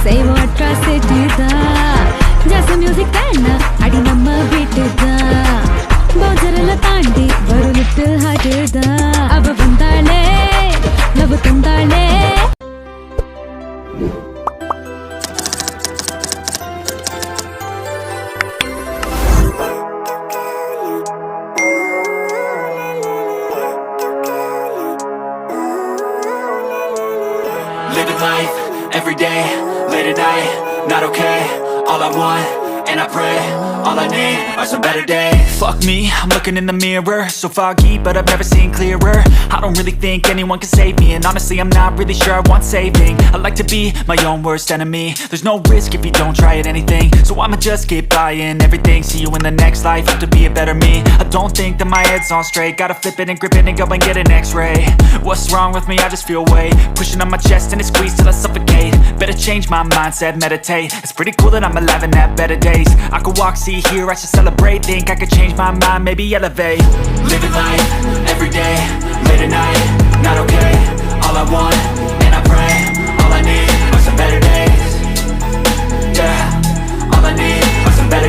செய்வோம் atrocity தான். ஜாஸ் music தானா அடி நம்ம வீட்டு தான். பவுசரெல்லாம் தாண்டி வரும் லிட்டில் ஹார்ட் தான். அவ வந்தாளே love தந்தாளே. Living life, every day, late at night, not okay. All I want, and I pray, all I need are some better days. Fuck me, I'm looking in the mirror, so foggy, but I've never seen clearer. I don't really think anyone can save me, and honestly I'm not really sure I want saving. I like to be my own worst enemy. There's no risk if you don't try at anything, so I'ma just keep buying everything. See you in the next life, have to be a better me. I don't think that my head's on straight, gotta flip it and grip it and go and get an x-ray. What's wrong with me? I just feel weight pushing on my chest and it squeezes till I suffocate. Better change my mindset, meditate. It's pretty cool that I'm alive and have better days. I could walk, see, hear, I should celebrate. Think I could change my mind, maybe elevate. Living life, every day, late at night, not okay. All I want